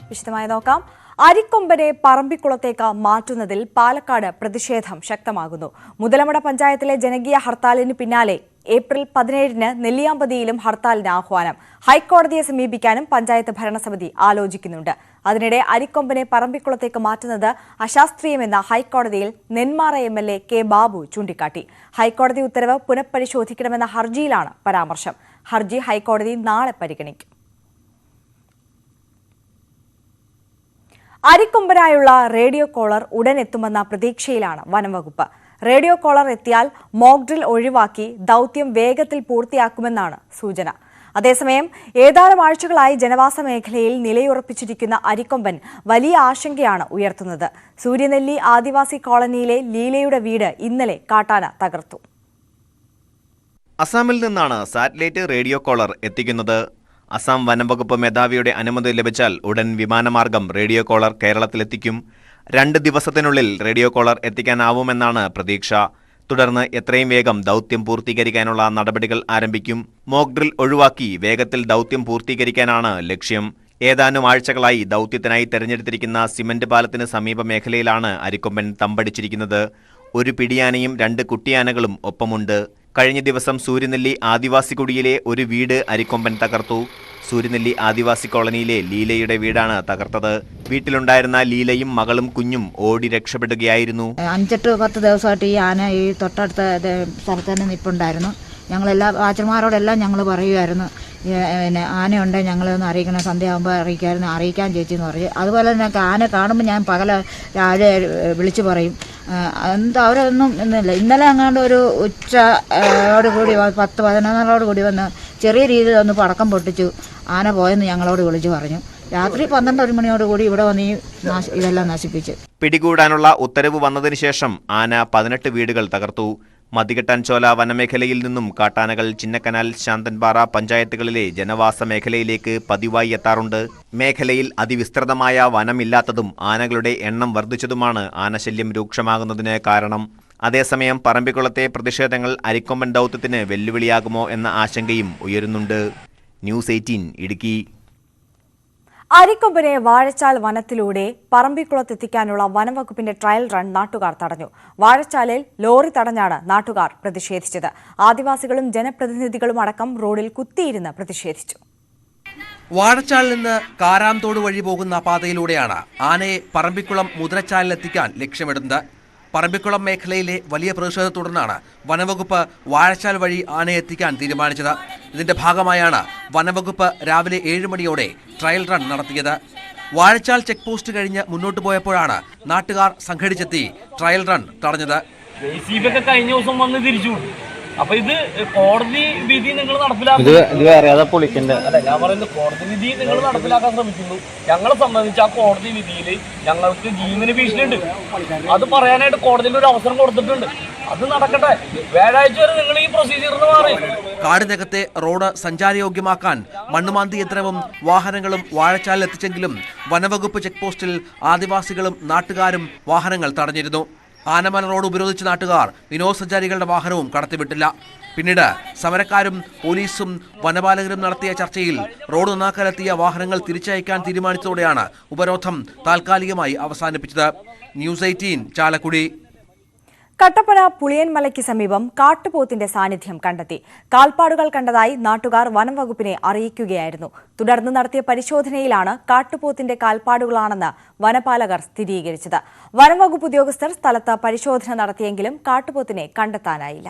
വിശദമായി നോക്കാം. അരിക്കൊമ്പനെ പറമ്പിക്കുളത്തേക്ക് മാറ്റുന്നതിൽ പാലക്കാട് പ്രതിഷേധം ശക്തമാകുന്നു. മുതലമട പഞ്ചായത്തിലെ ജനകീയ ഹർത്താലിന് പിന്നാലെ ഏപ്രിൽ 17-ന് നെല്ലിയാമ്പതിയിലും ഹർത്താലിന് ആഹ്വാനം. ഹൈക്കോടതിയെ സമീപിക്കാനും പഞ്ചായത്ത് ഭരണസമിതി ആലോചിക്കുന്നുണ്ട്. അതിനിടെ അരിക്കൊമ്പനെ പറമ്പിക്കുളത്തേക്ക് മാറ്റുന്നത് അശാസ്ത്രീയമെന്ന ഹൈക്കോടതിയിൽ നെന്മാറ MLA കെ ബാബു ചൂണ്ടിക്കാട്ടി. ഹൈക്കോടതി ഉത്തരവ് പുനഃപരിശോധിക്കണമെന്ന ഹർജിയിലാണ് പരാമർശം. ഹർജി ഹൈക്കോടതി നാളെ പരിഗണിക്കും. അരിക്കൊമ്പനായുള്ള റേഡിയോ കോളർ ഉടൻ എത്തുമെന്ന പ്രതീക്ഷയിലാണ് വനംവകുപ്പ്. റേഡിയോ കോളർ എത്തിയാൽ മോക്ക് ഡ്രിൽ ഒഴിവാക്കി ദൌത്യം വേഗത്തിൽ പൂർത്തിയാക്കുമെന്നാണ് സൂചന. അതേസമയം ഏതാനും ആഴ്ചകളായി ജനവാസ മേഖലയിൽ നിലയുറപ്പിച്ചിരിക്കുന്ന അരിക്കൊമ്പൻ വലിയ ആശങ്കയാണ് ഉയർത്തുന്നത്. സൂര്യനെല്ലി ആദിവാസി കോളനിയിലെ ലീലയുടെ വീട് ഇന്നലെ കാട്ടാന തകർത്തു. അസാമിൽ നിന്നാണ് സാറ്റലൈറ്റ് റേഡിയോ കോളർ എത്തിക്കുന്നത്. അസം വനംവകുപ്പ് മേധാവിയുടെ അനുമതി ലഭിച്ചാൽ ഉടൻ വിമാനമാർഗം റേഡിയോ കോളർ കേരളത്തിലെത്തിക്കും. 2 ദിവസത്തിനുള്ളിൽ റേഡിയോ കോളർ എത്തിക്കാനാവുമെന്നാണ് പ്രതീക്ഷ. തുടർന്ന് എത്രയും വേഗം ദൌത്യം പൂർത്തീകരിക്കാനുള്ള നടപടികൾ ആരംഭിക്കും. മോക്ക് ഡ്രിൽ ഒഴിവാക്കി വേഗത്തിൽ ദൌത്യം പൂർത്തീകരിക്കാനാണ് ലക്ഷ്യം. ഏതാനും ആഴ്ചകളായി ദൌത്യത്തിനായി തെരഞ്ഞെടുത്തിരിക്കുന്ന സിമന്റ് പാലത്തിന് സമീപ മേഖലയിലാണ് അരിക്കൊമ്പൻ തമ്പടിച്ചിരിക്കുന്നത്. ഒരു പിടിയാനയും 2 കുട്ടിയാനകളും ഒപ്പമുണ്ട്. കഴിഞ്ഞ ദിവസം സൂര്യനെല്ലി ആദിവാസി കുടിയിലെ ഒരു വീട് അരിക്കൊമ്പൻ തകർത്തു. സൂര്യനെല്ലി ആദിവാസി കോളനിയിലെ ലീലയുടെ വീടാണ് തകർത്തത്. വീട്ടിലുണ്ടായിരുന്ന ലീലയും മകളും കുഞ്ഞും ഓടി രക്ഷപ്പെടുകയായിരുന്നു. 5-10 ദിവസമായിട്ട് ഈ ആന ഈ തൊട്ടടുത്ത സ്ഥലത്ത് തന്നെ നിൽപ്പുണ്ടായിരുന്നു. ഞങ്ങളെല്ലാ വാച്ചർമാരോടെല്ലാം ഞങ്ങൾ പറയുമായിരുന്നു, പിന്നെ ആനയുണ്ട് ഞങ്ങളൊന്ന് അറിയിക്കണം, സന്ധ്യയാകുമ്പോൾ അറിയിക്കാൻ ചേച്ചി എന്ന് പറയും. അതുപോലെ തന്നെ ആന കാണുമ്പോൾ ഞാൻ രാവിലെ വിളിച്ചു പറയും. എന്താ അവരൊന്നും ഇന്നില്ല. ഇന്നലെ അങ്ങാണ്ട് ഒരു ഉച്ചയോട് കൂടി 10-11 കൂടി വന്ന് ചെറിയ രീതിയിൽ ഒന്ന് പടക്കം പൊട്ടിച്ചു. ആന പോയെന്ന് ഞങ്ങളോട് വിളിച്ചു പറഞ്ഞു. രാത്രി 12-1 മണിയോടുകൂടി ഇവിടെ വന്ന് ഇതെല്ലാം നശിപ്പിച്ചു. പിടികൂടാനുള്ള ഉത്തരവ് വന്നതിന് ശേഷം ആന 18 വീടുകൾ തകർത്തു. മതികെട്ടാൻചോല വനമേഖലയിൽ നിന്നും കാട്ടാനകൾ ചിന്നക്കനാൽ, ശാന്തൻപാറ പഞ്ചായത്തുകളിലെ ജനവാസ മേഖലയിലേക്ക് പതിവായി എത്താറുണ്ട്. മേഖലയിൽ അതിവിസ്തൃതമായ വനമില്ലാത്തതും ആനകളുടെ എണ്ണം വർദ്ധിച്ചതുമാണ് ആനശല്യം രൂക്ഷമാകുന്നതിന് കാരണം. അതേസമയം പറമ്പിക്കുളത്തെ പ്രതിഷേധങ്ങൾ അരിക്കൊമ്പൻ ദൌത്യത്തിന് വെല്ലുവിളിയാകുമോ എന്ന ആശങ്കയും ഉയരുന്നുണ്ട്. ന്യൂസ് 18 ഇടുക്കി. അരിക്കൊമ്പനെ വാഴച്ചാൽ വനത്തിലൂടെ പറമ്പിക്കുളത്തെത്തിക്കാനുള്ള വനംവകുപ്പിന്റെ ട്രയൽ റൺ നാട്ടുകാർ തടഞ്ഞു. വാഴച്ചാലിൽ ലോറി തടഞ്ഞാണ് നാട്ടുകാർ പ്രതിഷേധിച്ചത്. ആദിവാസികളും ജനപ്രതിനിധികളും അടക്കം റോഡിൽ കുത്തിയിരുന്ന് പ്രതിഷേധിച്ചു. വാഴച്ചാലിൽ നിന്ന് കാരാംതോട് വഴി പോകുന്ന പാതയിലൂടെയാണ് ആനയെ പറമ്പിക്കുളം മുതിരച്ചാലിലെത്തിക്കാൻ ലക്ഷ്യമിടുന്നത്. പറമ്പിക്കുളം മേഖലയിലെ വലിയ പ്രതിഷേധത്തെ തുടർന്നാണ് വനംവകുപ്പ് വാഴച്ചാൽ വഴി ആനയെ എത്തിക്കാൻ തീരുമാനിച്ചത്. ഇതിന്റെ ഭാഗമായാണ് വനംവകുപ്പ് രാവിലെ 7 മണിയോടെ ട്രയൽ റൺ നടത്തിയത്. വാഴച്ചാൽ ചെക്ക് പോസ്റ്റ് കഴിഞ്ഞ് മുന്നോട്ട് പോയപ്പോഴാണ് നാട്ടുകാർ സംഘടിച്ചെത്തി ട്രയൽ റൺ തടഞ്ഞത്. കഴിഞ്ഞ ദിവസം വന്ന് തിരിച്ചു. അപ്പൊ ഇത് കോടതി വിധി നിങ്ങൾ നടപ്പിലാക്കും. ഞാൻ പറയുന്നത് കോടതി വിധി നിങ്ങൾ നടപ്പിലാക്കാൻ ശ്രമിക്കുന്നു. ഞങ്ങളെ സംബന്ധിച്ച് ആ കോടതി വിധിയിൽ ഞങ്ങൾക്ക് ജീവന് ഭീഷണിയുണ്ട്. അത് പറയാനായിട്ട് കോടതിയിൽ ഒരു അവസരം കൊടുത്തിട്ടുണ്ട്. അത് നടക്കട്ടെ. വ്യാഴാഴ്ച വരെ നിങ്ങൾ ഈ പ്രൊസീജിയറിന് മാറി. കാടിനകത്തെ റോഡ് സഞ്ചാരയോഗ്യമാക്കാൻ മണ്ണുമാന്തി യന്ത്രവും വാഹനങ്ങളും വാഴച്ചാലിൽ എത്തിച്ചെങ്കിലും വനവകുപ്പ് ചെക്ക് പോസ്റ്റിൽ ആദിവാസികളും നാട്ടുകാരും വാഹനങ്ങൾ തടഞ്ഞിരുന്നു. ആനമല റോഡ് ഉപരോധിച്ച നാട്ടുകാർ വിനോദസഞ്ചാരികളുടെ വാഹനവും കടത്തിവിട്ടില്ല. പിന്നീട് സമരക്കാരും പോലീസും വനപാലകരും നടത്തിയ ചർച്ചയിൽ റോഡ് നന്നാക്കാനെത്തിയ വാഹനങ്ങൾ തിരിച്ചയക്കാൻ തീരുമാനിച്ചതോടെയാണ് ഉപരോധം താൽക്കാലികമായി അവസാനിപ്പിച്ചത്. ന്യൂസ് 18 ചാലക്കുടി. കട്ടപ്പന പുളിയൻമലയ്ക്ക് സമീപം കാട്ടുപോത്തിന്റെ സാന്നിധ്യം കണ്ടെത്തി. കാൽപ്പാടുകൾ കണ്ടതായി നാട്ടുകാർ വനംവകുപ്പിനെ അറിയിക്കുകയായിരുന്നു. തുടർന്ന് നടത്തിയ പരിശോധനയിലാണ് കാട്ടുപോത്തിന്റെ കാൽപ്പാടുകളാണെന്ന് വനപാലകർ സ്ഥിരീകരിച്ചത്. വനംവകുപ്പ് ഉദ്യോഗസ്ഥർ സ്ഥലത്ത് പരിശോധന നടത്തിയെങ്കിലും കാട്ടുപോത്തിനെ കണ്ടെത്താനായില്ല.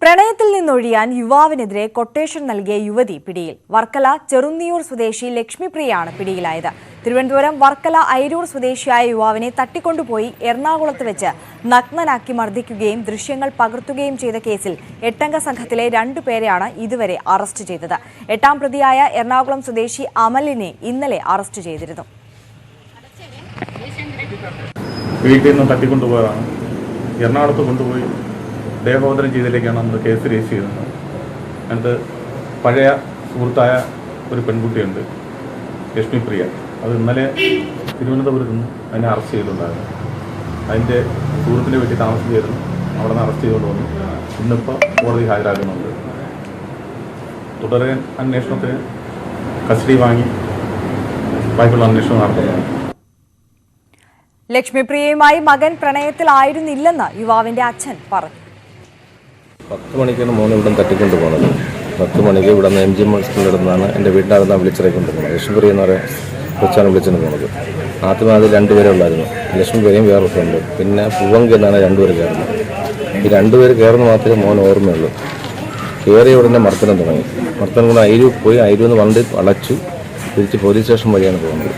പ്രണയത്തിൽ നിന്നൊഴിയാൻ യുവാവിനെതിരെ കൊട്ടേഷൻ നൽകിയ യുവതി പിടിയിൽ. വർക്കല ചെറുന്നിയൂർ സ്വദേശി ലക്ഷ്മിപ്രിയയാണ് പിടിയിലായത്. തിരുവനന്തപുരം വർക്കല ഐരൂർ സ്വദേശിയായ യുവാവിനെ തട്ടിക്കൊണ്ടുപോയി എറണാകുളത്ത് വെച്ച് നഗ്നനാക്കി മർദ്ദിക്കുകയും ദൃശ്യങ്ങൾ പകർത്തുകയും ചെയ്ത കേസിൽ 8-അംഗ സംഘത്തിലെ 2 പേരെയാണ് ഇതുവരെ അറസ്റ്റ് ചെയ്തത്. 8-ാം പ്രതിയായ എറണാകുളം സ്വദേശി അമലിനെ ഇന്നലെ അറസ്റ്റ് ചെയ്തിരുന്നു. വീട്ടിൽ നിന്ന് തട്ടിക്കൊണ്ടുപോയതാണ്. എറണാകുളത്ത് കൊണ്ടുപോയി ദേഹോദരം ചെയ്തതിലേക്കാണ് നമ്മൾ കേസ് രജിസ്റ്റർ ചെയ്തത്. അതിനകത്ത് പഴയ സുഹൃത്തായ ഒരു പെൺകുട്ടിയുണ്ട്, ലക്ഷ്മിപ്രിയ. അത് ഇന്നലെ തിരുവനന്തപുരത്ത് നിന്ന് അതിനെ അറസ്റ്റ് ചെയ്തിട്ടുണ്ടായിരുന്നു. അതിൻ്റെ സുഹൃത്തിൻ്റെ വീട്ടിൽ താമസിച്ചായിരുന്നു. അവിടെ നിന്ന് അറസ്റ്റ് ചെയ്തുകൊണ്ട് വന്നു. ഇന്നിപ്പോൾ കോടതി ഹാജരാക്കുന്നുണ്ട്. തുടരെ അന്വേഷണത്തിന് കസ്റ്റഡി വാങ്ങി ബാക്കിയുള്ള അന്വേഷണം നടത്തുന്നതാണ്. ലക്ഷ്മിപ്രിയയുമായി മകൻ പ്രണയത്തിലായിരുന്നില്ലെന്ന് യുവാവിന്റെ അച്ഛൻ പറഞ്ഞു. 10 മണിക്കാണ് മോനെ ഇവിടെ തട്ടിക്കൊണ്ട് പോകുന്നത്. 10 മണിക്ക് ഇവിടെ നിന്ന് MGM സ്കൂളിൽ നിന്നാണ് എൻ്റെ വീടിൻ്റെ അടുത്താണ് വിളിച്ചിറക്കൊണ്ട് പോകുന്നത്. ലക്ഷ്മിപ്രിയ എന്ന് പറയുന്ന കൊച്ചാണ് വിളിച്ചിട്ട് പോകുന്നത്. ആദ്യം അത് 2 പേരെ ഉണ്ടായിരുന്നു. ലക്ഷ്മിപ്രിയയും വേറെ ഉണ്ട്. പിന്നെ പൂവങ്കി എന്നാണ് 2 പേര് കയറുന്നത്. ഈ 2 പേര് കയറുന്ന മാത്രമേ മോൻ ഓർമ്മയുള്ളൂ. കയറിയ ഉടനെ മർദ്ദനം തുടങ്ങി. മർദ്ദനം കൊണ്ട് അയിരൂർ പോയി. അയിരൂർ നിന്ന് വണ്ടി അടച്ചു തിരിച്ച് പോലീസ് സ്റ്റേഷൻ വഴിയാണ് പോകുന്നത്.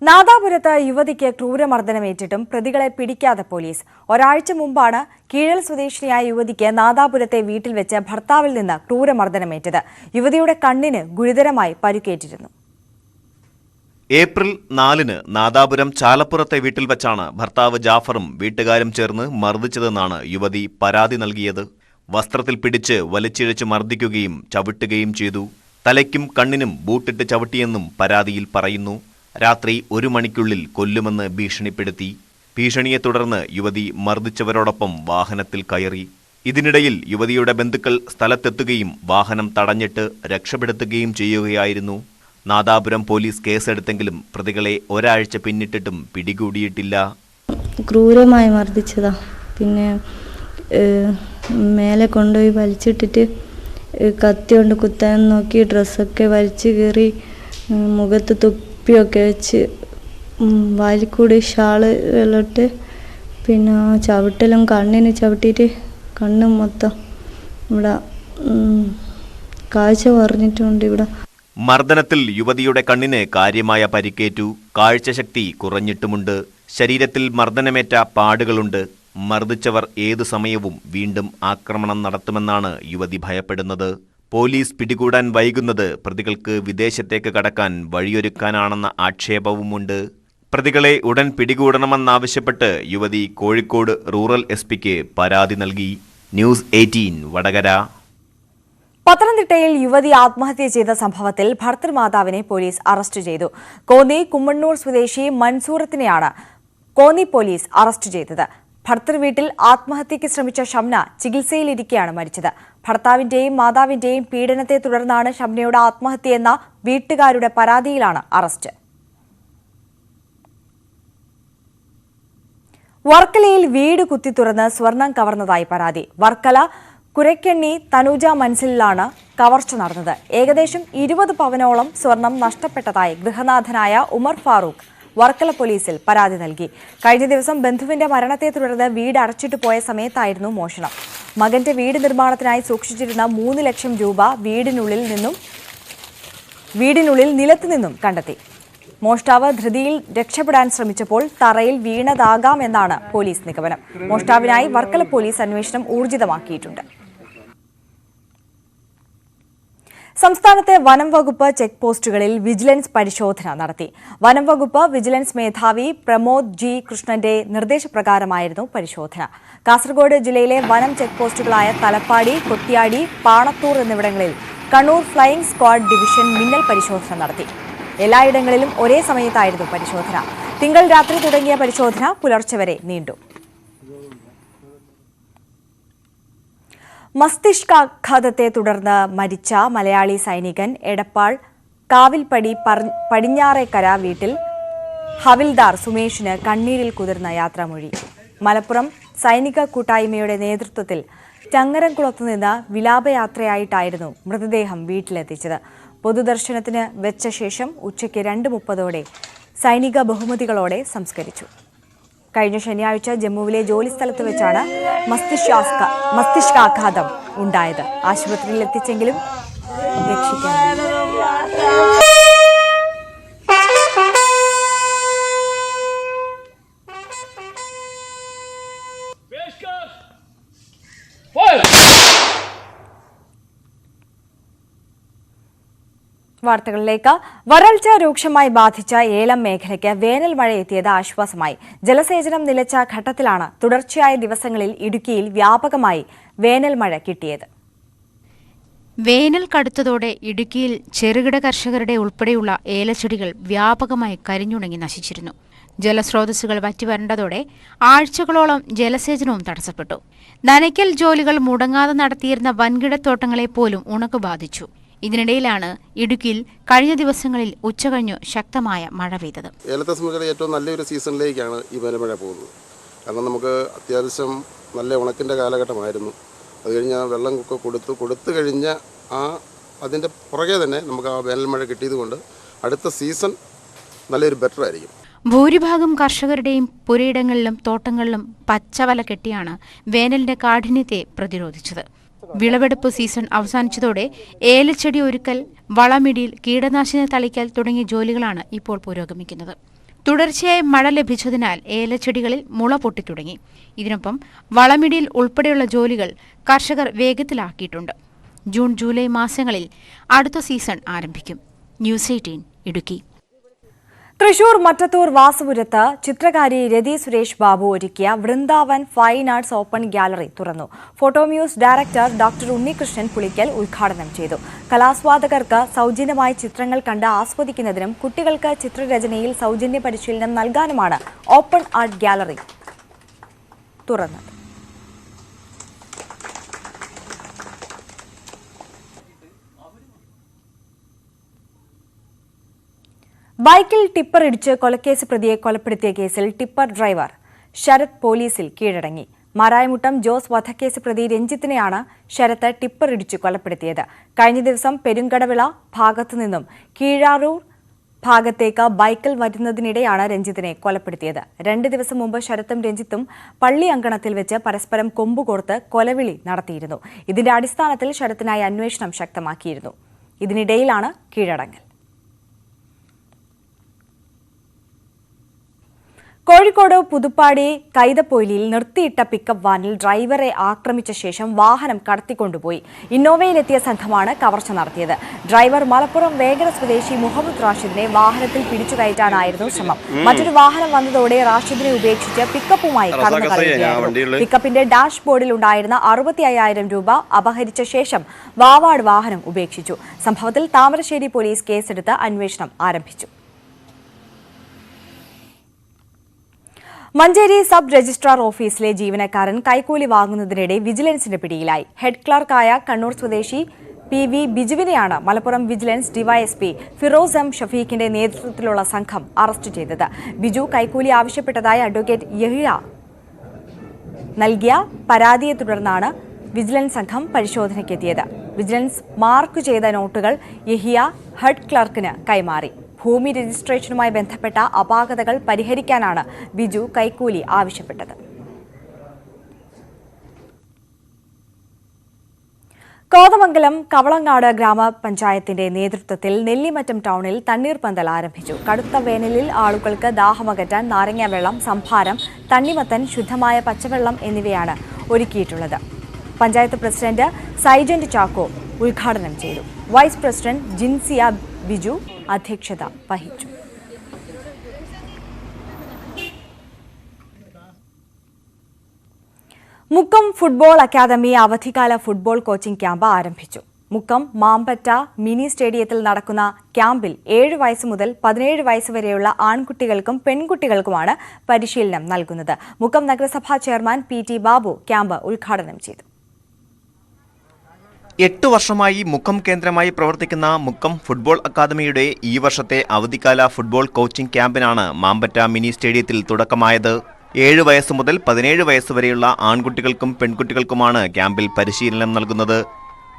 നാദാപുരത്ത് യുവതിക്ക് ക്രൂരമർദ്ദനമേറ്റിട്ടും പ്രതികളെ പിടിക്കാതെ പോലീസ്. ഒരാഴ്ച മുമ്പാണ് കീഴൽ സ്വദേശിനിയായ യുവതിക്ക് നാദാപുരത്തെ വീട്ടിൽ വെച്ച് ഭർത്താവിൽ നിന്ന് ക്രൂരമർദ്ദനമേറ്റത്. യുവതിയുടെ കണ്ണിന് ഗുരുതരമായി പരിക്കേറ്റിരുന്നു. ഏപ്രിൽ 4-ന് നാദാപുരം ചാലപ്പുറത്തെ വീട്ടിൽ വച്ചാണ് ഭർത്താവ് ജാഫറും വീട്ടുകാരും ചേർന്ന് മർദ്ദിച്ചതെന്നാണ് യുവതി പരാതി നൽകിയത്. വസ്ത്രത്തിൽ പിടിച്ച് വലിച്ചിഴച്ച് മർദ്ദിക്കുകയും ചവിട്ടുകയും ചെയ്തു. തലയ്ക്കും കണ്ണിനും ബൂട്ടിട്ട് ചവിട്ടിയെന്നും പരാതിയിൽ പറയുന്നു. രാത്രി 1 മണിക്കുള്ളിൽ കൊല്ലുമെന്ന് ഭീഷണിപ്പെടുത്തി. ഭീഷണിയെ തുടർന്ന് യുവതി മർദ്ദിച്ചവരോടൊപ്പം വാഹനത്തിൽ കയറി. ഇതിനിടയിൽ യുവതിയുടെ ബന്ധുക്കൾ സ്ഥലത്തെത്തുകയും വാഹനം തടഞ്ഞിട്ട് രക്ഷപ്പെടുത്തുകയും ചെയ്യുകയായിരുന്നു. നാദാപുരം പോലീസ് കേസെടുത്തെങ്കിലും പ്രതികളെ ഒരാഴ്ച പിന്നിട്ടിട്ടും പിടികൂടിയിട്ടില്ല. ക്രൂരമായി മർദ്ദിച്ചതാ. പിന്നെ മേലെ കൊണ്ടുപോയി വലിച്ചിട്ടിട്ട് കത്തി കൊണ്ട് കുത്താൻ നോക്കി. ഡ്രസ്സൊക്കെ വലിച്ചു കീറി, മുഖത്ത് തൊപ്പിയൊക്കെ വെച്ച്, വാലിക്കൂടി ഷാള് വെള്ളട്ട്, പിന്നെ ചവിട്ടലും കണ്ണിന് ചവിട്ടിയിട്ട് കണ്ണ് മൊത്തം ഇവിടെ കാഴ്ച പറഞ്ഞിട്ടുണ്ട്. ഇവിടെ മർദ്ദനത്തിൽ യുവതിയുടെ കണ്ണിന് കാര്യമായ പരിക്കേറ്റു. കാഴ്ചശക്തി കുറഞ്ഞിട്ടുമുണ്ട്. ശരീരത്തിൽ മർദ്ദനമേറ്റ പാടുകളുണ്ട്. മർദ്ദിച്ചവർ ഏതു സമയവും വീണ്ടും ആക്രമണം നടത്തുമെന്നാണ് യുവതി ഭയപ്പെടുന്നത്. പോലീസ് പിടികൂടാൻ വൈകുന്നത് പ്രതികൾക്ക് വിദേശത്തേക്ക് കടക്കാൻ വഴിയൊരുക്കാനാണെന്ന ആക്ഷേപവുമുണ്ട്. പ്രതികളെ ഉടൻ പിടികൂടണമെന്നാവശ്യപ്പെട്ട് യുവതി കോഴിക്കോട് റൂറൽ SP-ക്ക് പരാതി നൽകി. ന്യൂസ് 18 വടകര. പത്തനംതിട്ടയിൽ യുവതി ആത്മഹത്യ ചെയ്ത സംഭവത്തിൽ ഭർത്തൃമാതാവിനെ പോലീസ് അറസ്റ്റ് ചെയ്തു. കോന്നി കുമ്മണ്ണൂർ സ്വദേശി മൻസൂറത്തിനെയാണ് കോന്നി പോലീസ് അറസ്റ്റ് ചെയ്തത്. ഭർത്തൃ വീട്ടിൽ ആത്മഹത്യയ്ക്ക് ശ്രമിച്ച ഷംന ചികിത്സയിലിരിക്കെയാണ് മരിച്ചത്. ഭർത്താവിന്റെയും മാതാവിന്റെയും പീഡനത്തെ തുടർന്നാണ് ഷംനയുടെ ആത്മഹത്യയെന്ന വീട്ടുകാരുടെ പരാതിയിലാണ് അറസ്റ്റ്. വർക്കലയിൽ വീട് കുത്തിത്തുറന്ന് സ്വർണം കവർന്നതായി പരാതി. വർക്കല കുരക്കെണ്ണി തനുജ മൻസിലാണ് കവർച്ച നടന്നത്. ഏകദേശം 20 പവനോളം സ്വർണം നഷ്ടപ്പെട്ടതായി ഗൃഹനാഥനായ ഉമർ ഫാറൂഖ് വർക്കല പോലീസിൽ പരാതി നൽകി. കഴിഞ്ഞ ദിവസം ബന്ധുവിന്റെ മരണത്തെ തുടർന്ന് വീട് അടച്ചിട്ട് പോയ സമയത്തായിരുന്നു മോഷണം. മകന്റെ വീട് നിർമ്മാണത്തിനായി സൂക്ഷിച്ചിരുന്ന 3 ലക്ഷം രൂപ വീടിനുള്ളിൽ നിലത്തുനിന്നും കണ്ടെത്തി. മോഷ്ടാവ് ധൃതിയിൽ രക്ഷപ്പെടാൻ ശ്രമിച്ചപ്പോൾ തറയിൽ വീണതാകാമെന്നാണ് പോലീസ് നിഗമനം. മോഷ്ടാവിനായി വർക്കല പോലീസ് അന്വേഷണം ഊർജിതമാക്കിയിട്ടുണ്ട്. സംസ്ഥാനത്തെ വനം വകുപ്പ് ചെക്ക് പോസ്റ്റുകളിൽ വിജിലൻസ് പരിശോധന നടത്തി. വനം വകുപ്പ് വിജിലൻസ് മേധാവി പ്രമോദ് ജി കൃഷ്ണന്റെ നിർദ്ദേശപ്രകാരമായിരുന്നു പരിശോധന. കാസർഗോഡ് ജില്ലയിലെ വനം ചെക്ക് പോസ്റ്റുകളായ തലപ്പാടി, കൊട്ടിയാടി, പാണത്തൂർ എന്നിവിടങ്ങളിൽ കണ്ണൂർ ഫ്ലൈയിംഗ് സ്ക്വാഡ് ഡിവിഷൻ മിന്നൽ പരിശോധന നടത്തി. എല്ലായിടങ്ങളിലും ഒരേ സമയത്തായിരുന്നു പരിശോധന. തിങ്കൾ രാത്രി തുടങ്ങിയ പരിശോധന പുലർച്ചെ വരെ നീണ്ടു. മസ്തിഷ്കാഘാതത്തെ തുടർന്ന് മരിച്ച മലയാളി സൈനികൻ എടപ്പാൾ കാവിൽപ്പടി പടിഞ്ഞാറേക്കര വീട്ടിൽ ഹവിൽദാർ സുമേഷിന് കണ്ണീരിൽ കുതിർന്ന യാത്രാമൊഴി. മലപ്പുറം സൈനിക കൂട്ടായ്മയുടെ നേതൃത്വത്തിൽ ചങ്ങരംകുളത്തുനിന്ന് വിലാപയാത്രയായിട്ടായിരുന്നു മൃതദേഹം വീട്ടിലെത്തിച്ചത്. പൊതുദർശനത്തിന് വെച്ച ശേഷം ഉച്ചയ്ക്ക് 2:30 സൈനിക ബഹുമതികളോടെ സംസ്കരിച്ചു. കഴിഞ്ഞ ശനിയാഴ്ച ജമ്മുവിലെ ജോലിസ്ഥലത്ത് വെച്ചാണ് മസ്തിഷ്കാഘാതം ഉണ്ടായത്. ആശുപത്രിയിൽ എത്തിച്ചെങ്കിലും രക്ഷിക്കാനായില്ല. വാർത്തകളിലേക്ക്. വരൾച്ച രൂക്ഷമായി ബാധിച്ച ഏലം മേഖലയ്ക്ക് വേനൽ മഴ എത്തിയത് ആശ്വാസമായി. ജലസേചനം നിലച്ച ഘട്ടത്തിലാണ് തുടർച്ചയായ ദിവസങ്ങളിൽ ഇടുക്കിയിൽ വ്യാപകമായി വേനൽ മഴ കിട്ടിയത്. വേനൽ കടുത്തതോടെ ഇടുക്കിയിൽ ചെറുകിട കർഷകരുടെ ഉൾപ്പെടെയുള്ള ഏലച്ചെടികൾ വ്യാപകമായി കരിഞ്ഞുണങ്ങി നശിച്ചിരുന്നു. ജലസ്രോതസ്സുകൾ വറ്റിവരണ്ടതോടെ ആഴ്ചകളോളം ജലസേചനവും തടസ്സപ്പെട്ടു. നനയ്ക്കൽ ജോലികൾ മുടങ്ങാതെ നടത്തിയിരുന്ന വൻകിടത്തോട്ടങ്ങളെ പോലും ഉണക്ക് ബാധിച്ചു. ഇതിനിടയിലാണ് ഇടുക്കിയിൽ കഴിഞ്ഞ ദിവസങ്ങളിൽ ഉച്ചകഴിഞ്ഞു ശക്തമായ മഴ പെയ്തത്. ഏലത്തെ സംബന്ധിച്ച് ഏറ്റവും നല്ലൊരു സീസണിലേക്കാണ് ഈ വേനൽമഴ പോകുന്നത്. കാരണം നമുക്ക് അത്യാവശ്യം നല്ല ഉണക്കിൻ്റെ കാലഘട്ടമായിരുന്നു. അത് കഴിഞ്ഞ് വെള്ളം ഒക്കെ കൊടുത്തു കഴിഞ്ഞ അതിൻ്റെ പുറകെ തന്നെ നമുക്ക് ആ വേനൽമഴ കിട്ടിയതുകൊണ്ട് അടുത്ത സീസൺ നല്ലൊരു ബെറ്റർ ആയിരിക്കും. ഭൂരിഭാഗം കർഷകരുടെയും പുരയിടങ്ങളിലും തോട്ടങ്ങളിലും പച്ചവല കെട്ടിയാണ് വേനലിന്റെ കാഠിന്യത്തെ പ്രതിരോധിച്ചത്. വിളവെടുപ്പ് സീസൺ അവസാനിച്ചതോടെ ഏലച്ചെടി ഒരുക്കൽ, വളമിടിയിൽ, കീടനാശിനി തളിക്കൽ തുടങ്ങിയ ജോലികളാണ് ഇപ്പോൾ പുരോഗമിക്കുന്നത്. തുടർച്ചയായി മഴ ലഭിച്ചതിനാൽ ഏലച്ചെടികളിൽ മുള പൊട്ടിത്തുടങ്ങി. ഇതിനൊപ്പം വളമിടിയിൽ ഉൾപ്പെടെയുള്ള ജോലികൾ കർഷകർ വേഗത്തിലാക്കിയിട്ടുണ്ട്. ജൂൺ ജൂലൈ മാസങ്ങളിൽ അടുത്ത സീസൺ ആരംഭിക്കും. ന്യൂസ് 18 ഇടുക്കി. തൃശൂർ മറ്റത്തൂർ വാസുപുരത്ത് ചിത്രകാരി രതി സുരേഷ് ബാബു ഒരുക്കിയ Vrindavan fine arts open gallery തുറന്നു. ഫോട്ടോമ്യൂസ് ഡയറക്ടർ ഡോക്ടർ ഉണ്ണികൃഷ്ണൻ പുളിക്കൽ ഉദ്ഘാടനം ചെയ്തു. കലാസ്വാദകർക്ക് സൗജന്യമായി ചിത്രങ്ങൾ കണ്ട് ആസ്വദിക്കുന്നതിനും കുട്ടികൾക്ക് ചിത്രരചനയിൽ സൗജന്യ പരിശീലനം നൽകാനുമാണ് ഓപ്പൺ ആർട്ട് ഗ്യാലറി തുറന്നത്. ബൈക്കിൽ ടിപ്പർ ഇടിച്ച് കൊലക്കേസ് പ്രതിയെ കൊലപ്പെടുത്തിയ കേസിൽ ടിപ്പർ ഡ്രൈവർ ശരത് പോലീസിൽ കീഴടങ്ങി. മാരായമുട്ടം ജോസ് വധക്കേസ് പ്രതി രഞ്ജിത്തിനെയാണ് ശരത്ത് ടിപ്പർ ഇടിച്ച് കൊലപ്പെടുത്തിയത്. കഴിഞ്ഞ ദിവസം പെരുങ്കടവിള ഭാഗത്തുനിന്നും കീഴാറൂർ ഭാഗത്തേക്ക് ബൈക്കിൽ വരുന്നതിനിടെയാണ് രഞ്ജിത്തിനെ കൊലപ്പെടുത്തിയത്. 2 ദിവസം മുമ്പ് ശരത്തും രഞ്ജിത്തും പള്ളി അങ്കണത്തിൽ വെച്ച് പരസ്പരം കൊമ്പുകോർത്ത് കൊലവിളി നടത്തിയിരുന്നു. ഇതിന്റെ അടിസ്ഥാനത്തിൽ ശരത്തിനായി അന്വേഷണം ശക്തമാക്കിയിരുന്നു. ഇതിനിടയിലാണ് കീഴടങ്ങൽ. കോഴിക്കോട് പുതുപ്പാടി കൈതപ്പൊയിലിൽ നിർത്തിയിട്ട പിക്കപ്പ് വാനിൽ ഡ്രൈവറെ ആക്രമിച്ച ശേഷം വാഹനം കടത്തിക്കൊണ്ടുപോയി. ഇന്നോവയിലെത്തിയ സംഘമാണ് കവർച്ച നടത്തിയത്. ഡ്രൈവർ മലപ്പുറം വേങ്ങര സ്വദേശി മുഹമ്മദ് റാഷിദിനെ വാഹനത്തിൽ പിടിച്ചു കയറ്റാനായിരുന്നു ശ്രമം. മറ്റൊരു വാഹനം വന്നതോടെ റാഷിദിനെ ഉപേക്ഷിച്ച് പിക്കപ്പുമായി കടന്നു കളയുകയായിരുന്നു. പിക്കപ്പിന്റെ ഡാഷ്ബോർഡിൽ ഉണ്ടായിരുന്ന 65,000 രൂപ അപഹരിച്ച ശേഷം വാവാട് വാഹനം ഉപേക്ഷിച്ചു. സംഭവത്തിൽ താമരശ്ശേരി പോലീസ് കേസെടുത്ത് അന്വേഷണം ആരംഭിച്ചു. മഞ്ചേരി സബ് രജിസ്ട്രാർ ഓഫീസിലെ ജീവനക്കാരൻ കൈക്കൂലി വാങ്ങുന്നതിനിടെ വിജിലൻസിന്റെ പിടിയിലായി. ഹെഡ് ക്ലർക്കായ കണ്ണൂർ സ്വദേശി PV ബിജുവിനെയാണ് Malappuram vigilance DYSP Firoz M ഷഫീഖിന്റെ നേതൃത്വത്തിലുള്ള സംഘം അറസ്റ്റ് ചെയ്തത്. ബിജു കൈക്കൂലി ആവശ്യപ്പെട്ടതായി അഡ്വക്കേറ്റ് യഹിയ നൽകിയ പരാതിയെ തുടർന്നാണ് വിജിലൻസ് സംഘം പരിശോധനയ്ക്കെത്തിയത്. വിജിലൻസ് മാർക്ക് ചെയ്ത നോട്ടുകൾ യഹിയ ഹെഡ് ക്ലർക്കിന് കൈമാറി. ഭൂമി രജിസ്ട്രേഷനുമായി ബന്ധപ്പെട്ട അപാകതകൾ പരിഹരിക്കാനാണ് ബിജു കൈക്കൂലി ആവശ്യപ്പെട്ടത്. കോതമംഗലം കവളങ്ങാട് ഗ്രാമപഞ്ചായത്തിന്റെ നേതൃത്വത്തിൽ നെല്ലിമറ്റം ടൗണിൽ തണ്ണീർപന്തൽ ആരംഭിച്ചു. കടുത്ത വേനലിൽ ആളുകൾക്ക് ദാഹമകറ്റാൻ നാരങ്ങാവെള്ളം, സംഭാരം, തണ്ണിമത്തൻ, ശുദ്ധമായ പച്ചവെള്ളം എന്നിവയാണ് ഒരുക്കിയിട്ടുള്ളത്. പഞ്ചായത്ത് പ്രസിഡന്റ് സൈജന്റ് ചാക്കോ ഉദ്ഘാടനം ചെയ്തു. വൈസ് പ്രസിഡന്റ് ജിൻസിയ ബിജു അധ്യക്ഷത വഹിച്ചു. മുക്കം ഫുട്ബോൾ അക്കാദമി അവധിക്കാല ഫുട്ബോൾ കോച്ചിംഗ് ക്യാമ്പ് ആരംഭിച്ചു. മുക്കം മാമ്പറ്റ മിനി സ്റ്റേഡിയത്തിൽ നടക്കുന്ന ക്യാമ്പിൽ 7 വയസ്സ് മുതൽ 17 വയസ്സ് വരെയുള്ള ആൺകുട്ടികൾക്കും പെൺകുട്ടികൾക്കുമാണ് പരിശീലനം നൽകുന്നത്. മുക്കം നഗരസഭാ ചെയർമാൻ PT ബാബു ക്യാമ്പ് ഉദ്ഘാടനം ചെയ്തു. 8 വർഷമായി മുക്കം കേന്ദ്രമായി പ്രവർത്തിക്കുന്ന മുക്കം ഫുട്ബോൾ അക്കാദമിയുടെ ഈ വർഷത്തെ അവധിക്കാല ഫുട്ബോൾ കോച്ചിംഗ് ക്യാമ്പിനാണ് മാമ്പറ്റ മിനി സ്റ്റേഡിയത്തിൽ തുടക്കമായത്. 7 വയസ്സ് മുതൽ 17 വയസ്സ് വരെയുള്ള ആൺകുട്ടികൾക്കും പെൺകുട്ടികൾക്കുമാണ് ക്യാമ്പിൽ പരിശീലനം നൽകുന്നത്.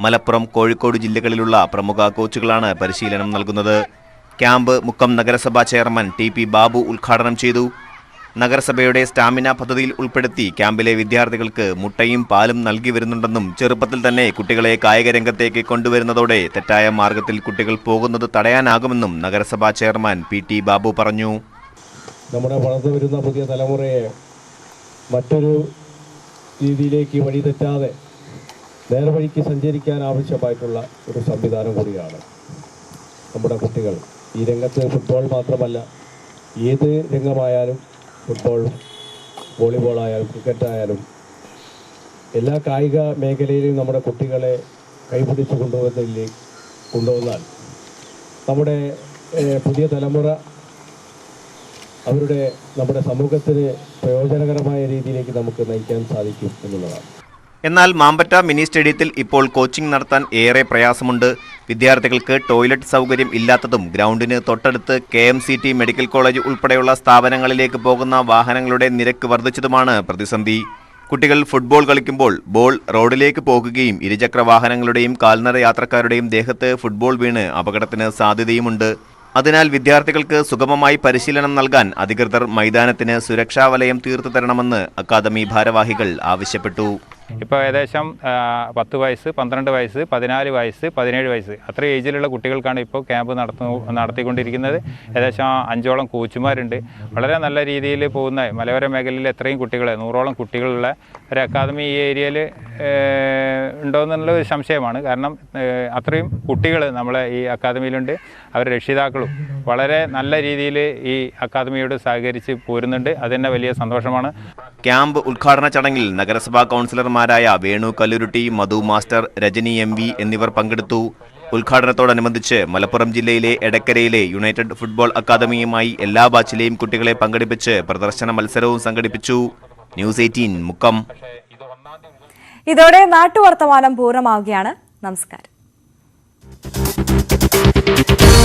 മലപ്പുറം, കോഴിക്കോട് ജില്ലകളിലുള്ള പ്രമുഖ കോച്ചുകളാണ് പരിശീലനം നൽകുന്നത്. ക്യാമ്പ് മുക്കം നഗരസഭാ ചെയർമാൻ TP ബാബു ഉദ്ഘാടനം ചെയ്തു. നഗരസഭയുടെ സ്റ്റാമിന പദ്ധതിയിൽ ഉൾപ്പെടുത്തി ക്യാമ്പിലെ വിദ്യാർത്ഥികൾക്ക് മുട്ടയും പാലും നൽകി വരുന്നുണ്ടെന്നും ചെറുപ്പത്തിൽ തന്നെ കുട്ടികളെ കായിക രംഗത്തേക്ക് കൊണ്ടുവരുന്നതോടെ തെറ്റായ മാർഗത്തിൽ കുട്ടികൾ പോകുന്നത് തടയാനാകുമെന്നും നഗരസഭാ ചെയർമാൻ PT ബാബു പറഞ്ഞു. നമ്മുടെ വളർന്നു വരുന്ന പുതിയ തലമുറയെ മറ്റൊരു രീതിയിലേക്ക് വഴി തെറ്റാതെ നേർവഴിക്ക് സഞ്ചരിക്കാൻ ആവശ്യമായിട്ടുള്ള ഒരു സംവിധാനം കൂടിയാണ് നമ്മുടെ കുട്ടികൾ. ഈ രംഗത്ത് ഫുട്ബോൾ മാത്രമല്ല, ഏത് രംഗമായാലും, ഫുട്ബോൾ, വോളിബോൾ ആയാലും ക്രിക്കറ്റായാലും എല്ലാ കായിക മേഖലയിലും നമ്മുടെ കുട്ടികളെ കൈപിടിച്ച് കൊണ്ടുവന്നാൽ നമ്മുടെ പുതിയ തലമുറ അവരുടെ നമ്മുടെ സമൂഹത്തിന് പ്രയോജനകരമായ രീതിയിലേക്ക് നമുക്ക് നയിക്കാൻ സാധിക്കും എന്നുള്ളതാണ്. എന്നാൽ മാമ്പറ്റ മിനി സ്റ്റേഡിയത്തിൽ ഇപ്പോൾ കോച്ചിംഗ് നടത്താൻ ഏറെ പ്രയാസമുണ്ട്. വിദ്യാർത്ഥികൾക്ക് ടോയ്ലറ്റ് സൗകര്യം ഇല്ലാത്തതും ഗ്രൗണ്ടിന് തൊട്ടടുത്ത് KMCT മെഡിക്കൽ കോളേജ് ഉൾപ്പെടെയുള്ള സ്ഥാപനങ്ങളിലേക്ക് പോകുന്ന വാഹനങ്ങളുടെ നിരക്ക് വർദ്ധിച്ചതുമാണ് പ്രതിസന്ധി. കുട്ടികൾ ഫുട്ബോൾ കളിക്കുമ്പോൾ ബോൾ റോഡിലേക്ക് പോകുകയും ഇരുചക്ര വാഹനങ്ങളുടെയും കാൽനട യാത്രക്കാരുടെയും ദേഹത്ത് ഫുട്ബോൾ വീണ് അപകടത്തിന് സാധ്യതയുമുണ്ട്. അതിനാൽ വിദ്യാർത്ഥികൾക്ക് സുഗമമായി പരിശീലനം നൽകാൻ അധികൃതർ മൈതാനത്തിന് സുരക്ഷാ വലയം തീർത്തു തരണമെന്ന് അക്കാദമി ഭാരവാഹികൾ ആവശ്യപ്പെട്ടു. ഇപ്പോൾ ഏകദേശം 10 വയസ്സ്, 12 വയസ്സ്, 14 വയസ്സ്, 17 വയസ്സ് അത്ര ഏജിലുള്ള കുട്ടികൾക്കാണ് ഇപ്പോൾ ക്യാമ്പ് നടത്തിക്കൊണ്ടിരിക്കുന്നത്. ഏകദേശം 5ഓളം കോച്ചുമാരുണ്ട്. വളരെ നല്ല രീതിയിൽ പോകുന്ന മലയോര മേഖലയിൽ എത്രയും കുട്ടികൾ 100ഓളം കുട്ടികളുള്ള ഒരു അക്കാദമി ഈ ഏരിയയിൽ ഉണ്ടോയെന്നുള്ള ഒരു സംശയമാണ്. കാരണം അത്രയും കുട്ടികൾ നമ്മളെ ഈ അക്കാദമിയിലുണ്ട്. അവരുടെ രക്ഷിതാക്കളും വളരെ നല്ല രീതിയിൽ ഈ അക്കാദമിയോട് സഹകരിച്ച് പോരുന്നുണ്ട്. അതിൻ്റെ വലിയ സന്തോഷമാണ്. ക്യാമ്പ് ഉദ്ഘാടന ചടങ്ങിൽ നഗരസഭാ കൗൺസിലർമാരായ വേണു കല്ലുരുട്ടി, മധു മാസ്റ്റർ, രജനി MV എന്നിവർ പങ്കെടുത്തു. ഉദ്ഘാടനത്തോടനുബന്ധിച്ച് മലപ്പുറം ജില്ലയിലെ എടക്കരയിലെ യുണൈറ്റഡ് ഫുട്ബോൾ അക്കാദമിയുമായി എല്ലാ ബാച്ചിലെയും കുട്ടികളെ പങ്കെടുപ്പിച്ച് പ്രദർശന മത്സരവും സംഘടിപ്പിച്ചു. ന്യൂസ് 18 മുക്കം. ഇതോടെ നാട്ടുവർത്തമാനം പൂർണ്ണമാവുകയാണ്. നമസ്കാരം.